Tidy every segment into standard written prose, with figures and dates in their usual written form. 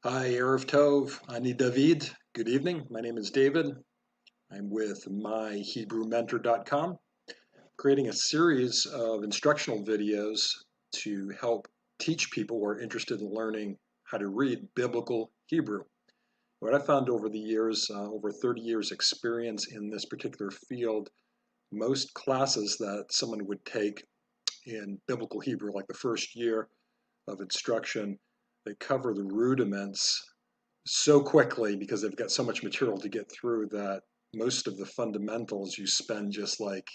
Hi, Erev Tov. Ani David. Good evening. My name is David. I'm with myhebrewmentor.com, creating a series of instructional videos to help teach people who are interested in learning how to read biblical Hebrew. What I found over the years, over 30 years experience in this particular field, most classes that someone would take in biblical Hebrew, like the first year of instruction, they cover the rudiments so quickly because they've got so much material to get through that most of the fundamentals you spend just like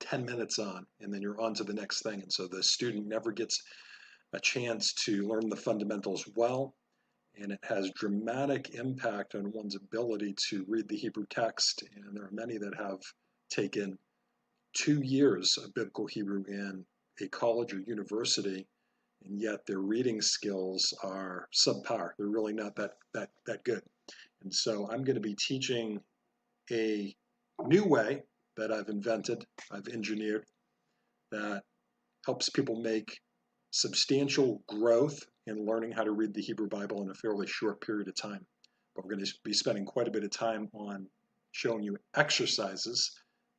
10 minutes on, and then you're on to the next thing. And so the student never gets a chance to learn the fundamentals well, and it has dramatic impact on one's ability to read the Hebrew text. And there are many that have taken 2 years of biblical Hebrew in a college or university, and yet their reading skills are subpar. They're really not that good. And so I'm going to be teaching a new way that I've invented, I've engineered, that helps people make substantial growth in learning how to read the Hebrew Bible in a fairly short period of time. But we're going to be spending quite a bit of time on showing you exercises.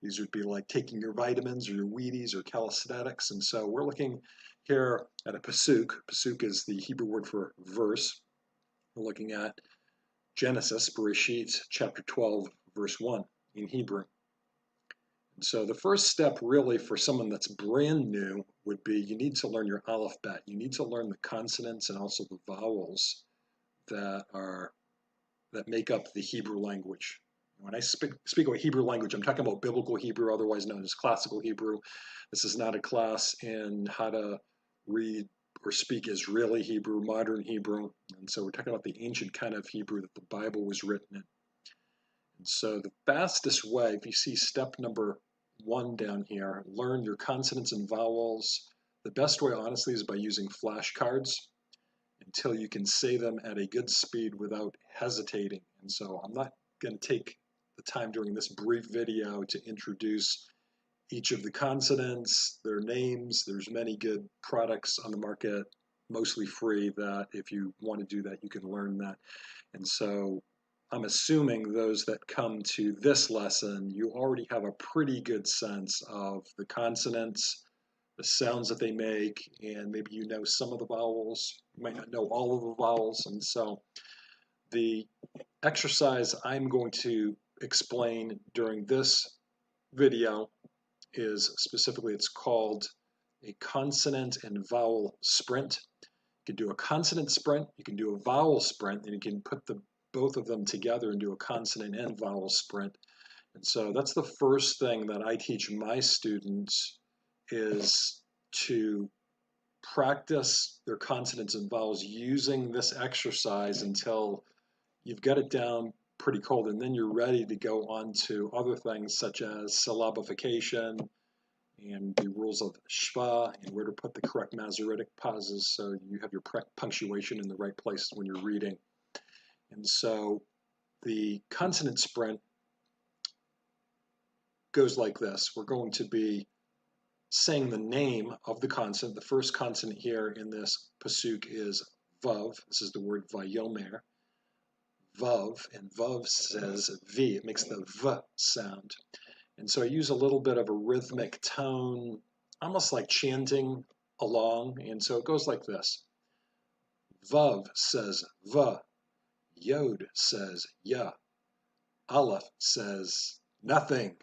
These would be like taking your vitamins or your Wheaties or calisthenics. And so we're looking here at a pasuk. Pasuk is the Hebrew word for verse. We're looking at Genesis, Bereshit, chapter 12, verse 1 in Hebrew. And so the first step really for someone that's brand new would be you need to learn your alphabet. You need to learn the consonants and also the vowels that make up the Hebrew language. When I speak about Hebrew language, I'm talking about biblical Hebrew, otherwise known as classical Hebrew. This is not a class in how to read or speak Israeli Hebrew, modern Hebrew. And so we're talking about the ancient kind of Hebrew that the Bible was written in. And so the fastest way, if you see step number 1 down here, learn your consonants and vowels. The best way, honestly, is by using flashcards until you can say them at a good speed without hesitating. And so I'm not going to take the time during this brief video to introduce each of the consonants, their names. There's many good products on the market, mostly free, that if you want to do that, you can learn that. And so I'm assuming those that come to this lesson, you already have a pretty good sense of the consonants, the sounds that they make, and maybe you know some of the vowels. You might not know all of the vowels. And so the exercise I'm going to explain during this video is specifically, it's called a consonant and vowel sprint. You can do a consonant sprint, you can do a vowel sprint, and you can put both of them together and do a consonant and vowel sprint. And so that's the first thing that I teach my students, is to practice their consonants and vowels using this exercise until you've got it down pretty cold, and then you're ready to go on to other things such as syllabification and the rules of shva and where to put the correct Masoretic pauses so you have your punctuation in the right place when you're reading. And so the consonant sprint goes like this. We're going to be saying the name of the consonant. The first consonant here in this pasuk is vav. This is the word vayomer. Vav, and vav says v. It makes the v sound. And so I use a little bit of a rhythmic tone, almost like chanting along. And so it goes like this. Vav says v. Yod says ya. Aleph says nothing.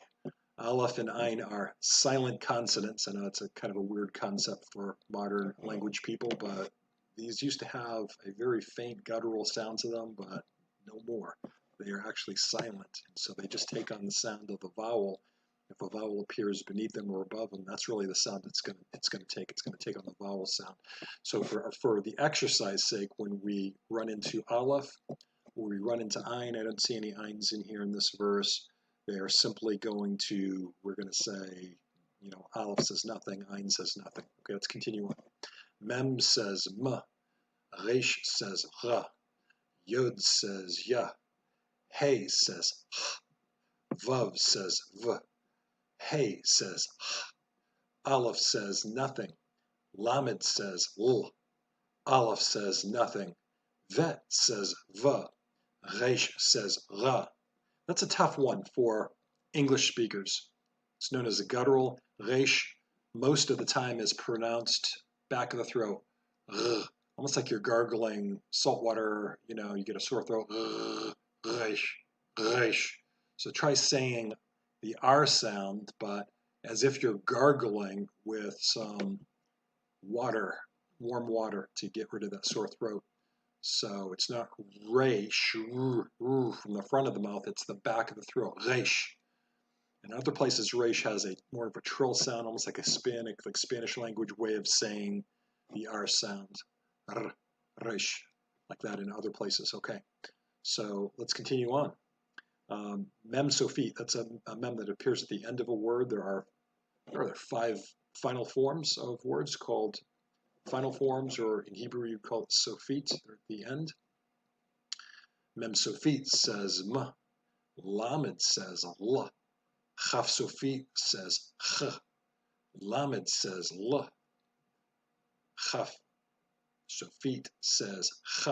Aleph and Ain are silent consonants. I know it's a kind of a weird concept for modern language people, but these used to have a very faint guttural sound to them, but no more. They are actually silent. So they just take on the sound of the vowel. If a vowel appears beneath them or above them, that's really the sound it's going to take. It's going to take on the vowel sound. So for the exercise sake, when we run into Aleph or we run into Ain, I don't see any Ains in here in this verse. They are simply going to, we're going to say, Aleph says nothing, Ain says nothing. Okay, let's continue on. Mem says m, Resh says ra, Yod says ya, Hey says h, Vav says v, Hey says h, Aleph says nothing, Lamed says l, Aleph says nothing, Vet says V. Resh says Ra. That's a tough one for English speakers. It's known as a guttural. Resh most of the time is pronounced back of the throat. Almost like you're gargling salt water, you get a sore throat. Resh, resh. So try saying the R sound, but as if you're gargling with some water, warm water, to get rid of that sore throat. So it's not resh from the front of the mouth, it's the back of the throat, resh. In other places, resh has a more of a trill sound, almost like a Spanish language way of saying the R sound. Resh, like that in other places. Okay, so let's continue on. Mem sofit, that's a mem that appears at the end of a word. There are 5 final forms of words called final forms, or in Hebrew you call it sofit. They're at the end. Mem sofit says m. Lamed says l. Chaf sofit says ch. Lamed says l. Chaf sofit says ch.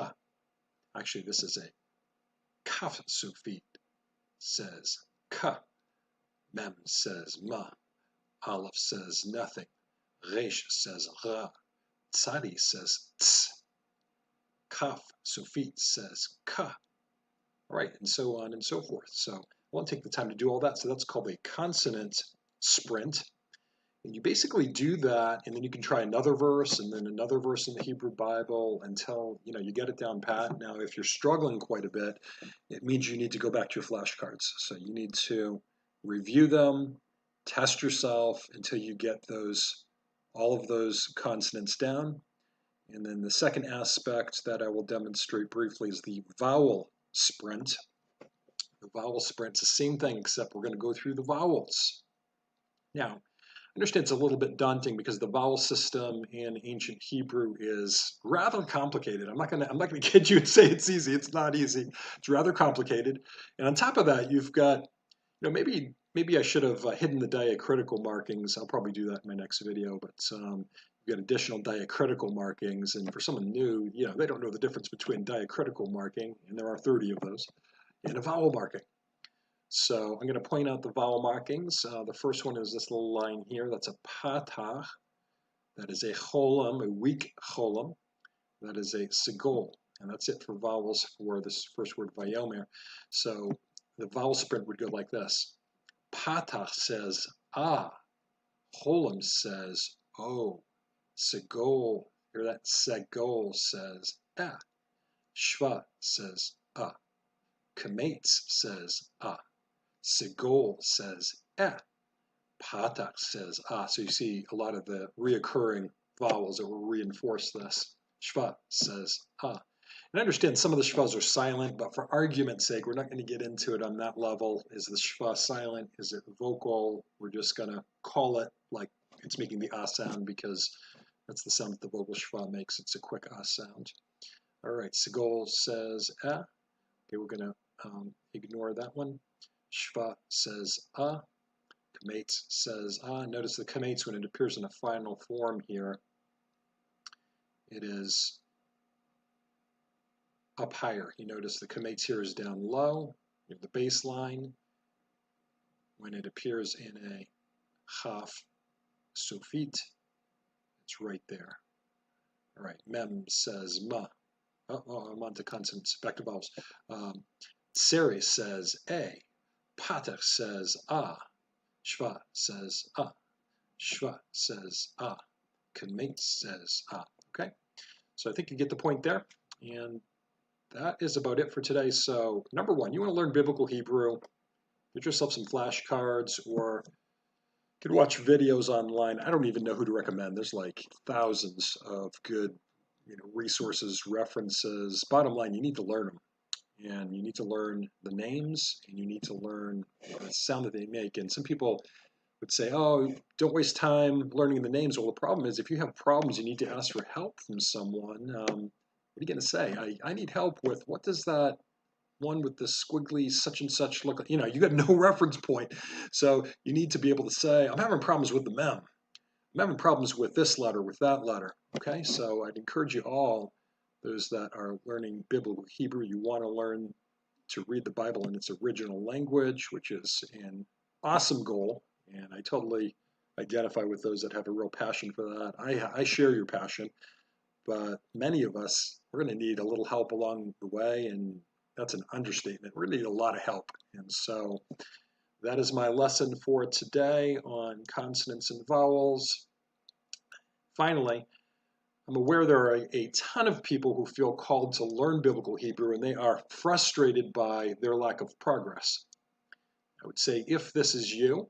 Actually, this is a kaf sofit says ka. Mem says ma. Aleph says nothing. Resh says ra. Tzadi says ts. Kaf sofit says ka. All right, and so on and so forth. So I won't take the time to do all that. So that's called a consonant sprint. And you basically do that, and then you can try another verse and then another verse in the Hebrew Bible until you get it down pat. Now, if you're struggling quite a bit, it means you need to go back to your flashcards. So you need to review them, test yourself until you get all of those consonants down. And then the second aspect that I will demonstrate briefly is the vowel sprint. The vowel sprint's the same thing, except we're going to go through the vowels. Now, I understand it's a little bit daunting because the vowel system in ancient Hebrew is rather complicated. I'm not gonna kid you and say it's easy. It's not easy. It's rather complicated. And on top of that, you've got, maybe I should have hidden the diacritical markings. I'll probably do that in my next video, but you've got additional diacritical markings. And for someone new, they don't know the difference between diacritical marking, and there are 30 of those, and a vowel marking. So I'm going to point out the vowel markings. The first one is this little line here. That's a patach. That is a cholam, a weak cholam. That is a sigol. And that's it for vowels for this first word, vayomer. So the vowel sprint would go like this. Patach says ah. Cholam says oh. Sigol, hear that? Segol says ah. Shva says ah. Kametz says ah. Sigol says eh. Patach says ah. So you see a lot of the reoccurring vowels that will reinforce this. Shva says ah. And I understand some of the shvas are silent, but for argument's sake, we're not going to get into it on that level. Is the shva silent? Is it vocal? We're just going to call it like it's making the ah sound because that's the sound that the vocal shva makes. It's a quick ah sound. All right, Sigol says eh. Okay, we're going to ignore that one. Shva says ah. Kametz says ah. Notice the kametz, when it appears in a final form here, it is up higher. You notice the kametz here is down low. You have the bass line. When it appears in a chaf sofit, it's right there. All right, mem says ma. Oh, I'm on to consonants. Back to vowels. Seri says a. Patach says ah. Shva says ah. Shva says ah. Kametz says ah. Okay, so I think you get the point there. And that is about it for today. So number one, you want to learn biblical Hebrew, get yourself some flashcards, or you can watch videos online. I don't even know who to recommend. There's like thousands of good resources, references. Bottom line, you need to learn them. And you need to learn the names, and you need to learn the sound that they make. And some people would say, oh, don't waste time learning the names. Well, the problem is if you have problems, you need to ask for help from someone. What are you going to say? I need help with, what does that one with the squiggly such and such look like? You got no reference point. So you need to be able to say, I'm having problems with the mem. I'm having problems with this letter, with that letter. Okay, so I'd encourage you all those that are learning Biblical Hebrew, you want to learn to read the Bible in its original language, which is an awesome goal. And I totally identify with those that have a real passion for that. I share your passion, but many of us, we're going to need a little help along the way, and that's an understatement. We're going to need a lot of help. And so that is my lesson for today on consonants and vowels. Finally, I'm aware there are a ton of people who feel called to learn Biblical Hebrew, and they are frustrated by their lack of progress. I would say if this is you,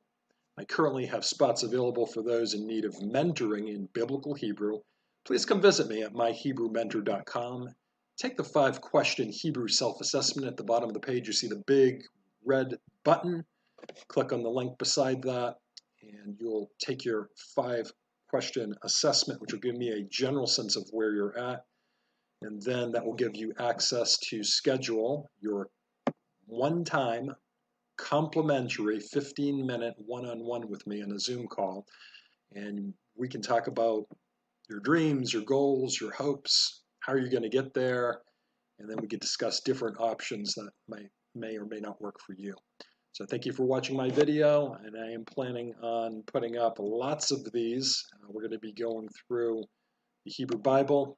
I currently have spots available for those in need of mentoring in Biblical Hebrew. Please come visit me at myhebrewmentor.com. Take the 5-question Hebrew self-assessment at the bottom of the page. You see the big red button. Click on the link beside that, and you'll take your 5-question assessment, which will give me a general sense of where you're at. And then that will give you access to schedule your one-time complimentary 15-minute one-on-one with me in a Zoom call. And we can talk about your dreams, your goals, your hopes, how are you going to get there, and then we can discuss different options that may or may not work for you. So thank you for watching my video, and I am planning on putting up lots of these. We're going to be going through the Hebrew Bible,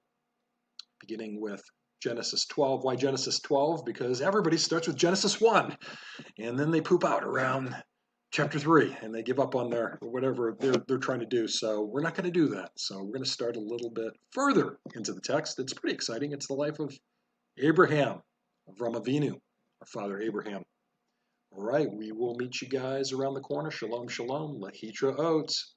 beginning with Genesis 12. Why Genesis 12? Because everybody starts with Genesis 1, and then they poop out around chapter 3, and they give up on their whatever they're trying to do. So we're not going to do that. So we're going to start a little bit further into the text. It's pretty exciting. It's the life of Abraham, Avram Avinu, our father Abraham. All right, we will meet you guys around the corner. Shalom, shalom, lahitra oats.